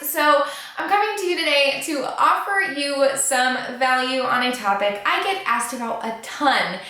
So I'm coming to you today to offer you some value on a topic I get asked about a ton.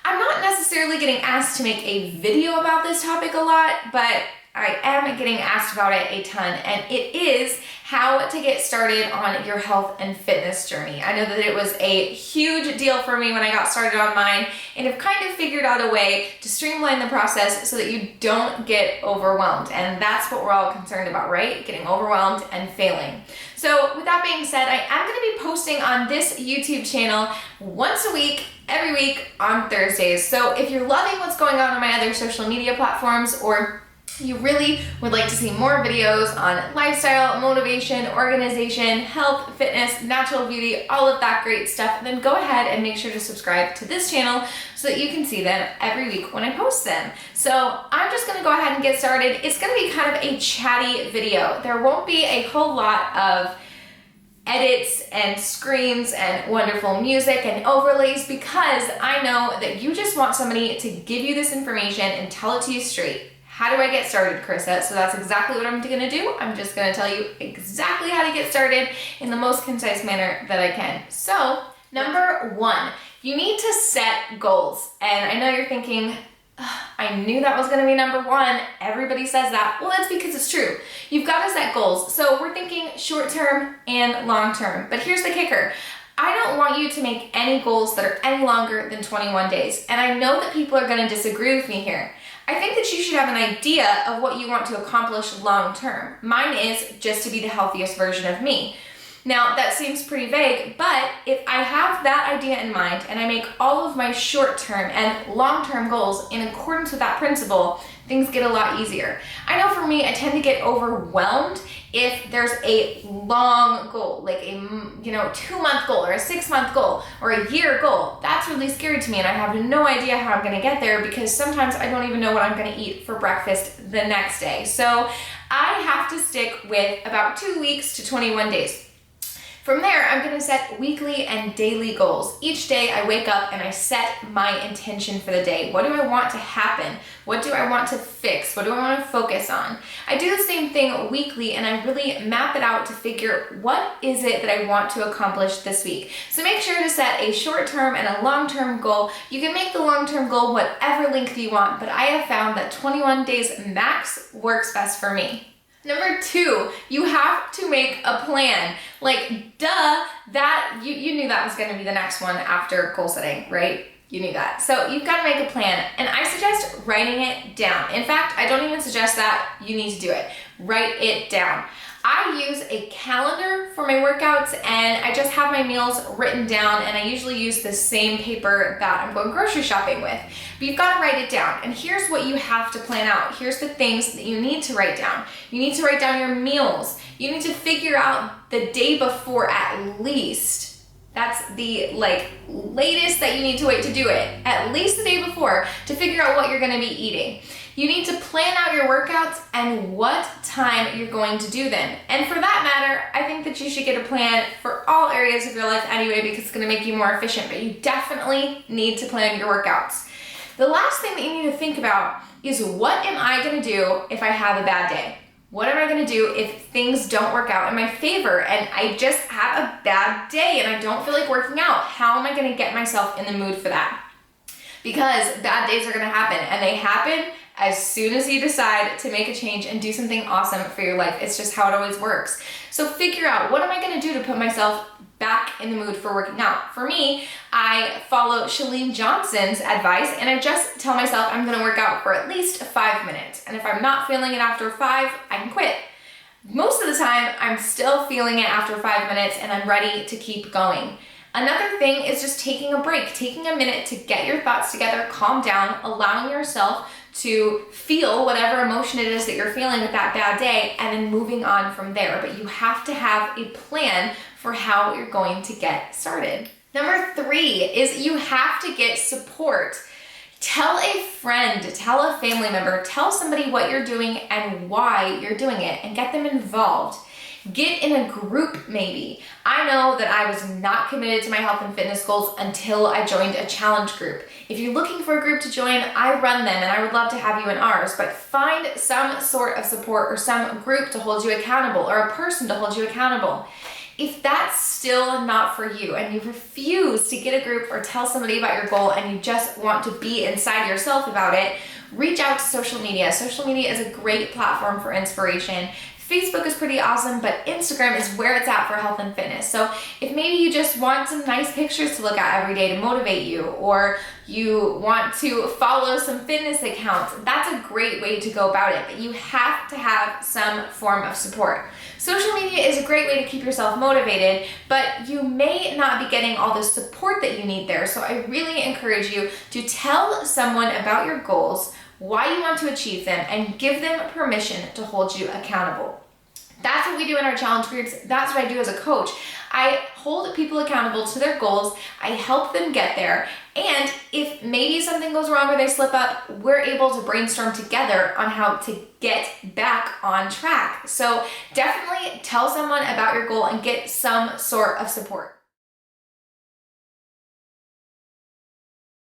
I'm not necessarily getting asked to make a video about this topic a lot, but I am getting asked about it a ton, and it is how to get started on your health and fitness journey. I know that it was a huge deal for me when I got started on mine, and have kind of figured out a way to streamline the process so that you don't get overwhelmed. And that's what we're all concerned about, right? Getting overwhelmed and failing. So with that being said, I am going to be posting on this YouTube channel once a week, every week on Thursdays. So if you're loving what's going on my other social media platforms, or you really would like to see more videos on lifestyle, motivation, organization, health, fitness, natural beauty, all of that great stuff, then go ahead and make sure to subscribe to this channel so that you can see them every week when I post them. So I'm just gonna go ahead and get started. It's gonna be kind of a chatty video. There won't be a whole lot of edits and screens and wonderful music and overlays, because I know that you just want somebody to give you this information and tell it to you straight. How do I get started, Carissa? So that's exactly what I'm gonna do. I'm just gonna tell you exactly how to get started in the most concise manner that I can. So, number one, you need to set goals. And I know you're thinking, I knew that was gonna be number one. Everybody says that. Well, that's because it's true. You've gotta set goals. So we're thinking short-term and long-term. But here's the kicker. I don't want you to make any goals that are any longer than 21 days. And I know that people are gonna disagree with me here. I think that you should have an idea of what you want to accomplish long term. Mine is just to be the healthiest version of me. Now, that seems pretty vague, but if I have that idea in mind and I make all of my short-term and long-term goals in accordance with that principle, things get a lot easier. I know for me, I tend to get overwhelmed if there's a long goal, like a 2-month goal or a 6-month goal or a year goal. That's really scary to me, and I have no idea how I'm gonna get there, because sometimes I don't even know what I'm gonna eat for breakfast the next day. So I have to stick with about 2 weeks to 21 days. From there, I'm gonna set weekly and daily goals. Each day I wake up and I set my intention for the day. What do I want to happen? What do I want to fix? What do I want to focus on? I do the same thing weekly, and I really map it out to figure what is it that I want to accomplish this week. So make sure to set a short-term and a long-term goal. You can make the long-term goal whatever length you want, but I have found that 21 days max works best for me. Number two, you have to make a plan. Like, duh, that you knew that was gonna be the next one after goal setting, right? You knew that. So you've got to make a plan, and I suggest writing it down. In fact, I don't even suggest that you need to do it. Write it down. I use a calendar for my workouts, and I just have my meals written down, and I usually use the same paper that I'm going grocery shopping with. But you've got to write it down, and here's what you have to plan out. Here's the things that you need to write down. You need to write down your meals. You need to figure out the day before at least. That's the latest that you need to wait to do it. At least the day before, to figure out what you're gonna be eating. You need to plan out your workouts and what time you're going to do them. And for that matter, I think that you should get a plan for all areas of your life anyway, because it's gonna make you more efficient, but you definitely need to plan your workouts. The last thing that you need to think about is, what am I gonna do if I have a bad day? What am I gonna do if things don't work out in my favor and I just have a bad day and I don't feel like working out? How am I gonna get myself in the mood for that? Because bad days are gonna happen, and they happen as soon as you decide to make a change and do something awesome for your life. It's just how it always works. So figure out, what am I gonna do to put myself back in the mood for working out? For me, I follow Chalene Johnson's advice, and I just tell myself I'm gonna work out for at least 5 minutes. And if I'm not feeling it after 5, I can quit. Most of the time, I'm still feeling it after 5 minutes, and I'm ready to keep going. Another thing is just taking a break, taking a minute to get your thoughts together, calm down, allowing yourself to feel whatever emotion it is that you're feeling with that bad day, and then moving on from there. But you have to have a plan for how you're going to get started. Number 3 is you have to get support. Tell a friend, tell a family member, tell somebody what you're doing and why you're doing it, and get them involved. Get in a group maybe. I know that I was not committed to my health and fitness goals until I joined a challenge group. If you're looking for a group to join, I run them and I would love to have you in ours, but find some sort of support or some group to hold you accountable or a person to hold you accountable. If that's still not for you and you refuse to get a group or tell somebody about your goal and you just want to be inside yourself about it, reach out to social media. Social media is a great platform for inspiration. Facebook is pretty awesome, but Instagram is where it's at for health and fitness. So if maybe you just want some nice pictures to look at every day to motivate you, or you want to follow some fitness accounts, that's a great way to go about it. But you have to have some form of support. Social media is a great way to keep yourself motivated, but you may not be getting all the support that you need there. So I really encourage you to tell someone about your goals, why you want to achieve them, and give them permission to hold you accountable. That's what we do in our challenge groups. That's what I do as a coach. I hold people accountable to their goals. I help them get there. And if maybe something goes wrong or they slip up, we're able to brainstorm together on how to get back on track. So definitely tell someone about your goal and get some sort of support.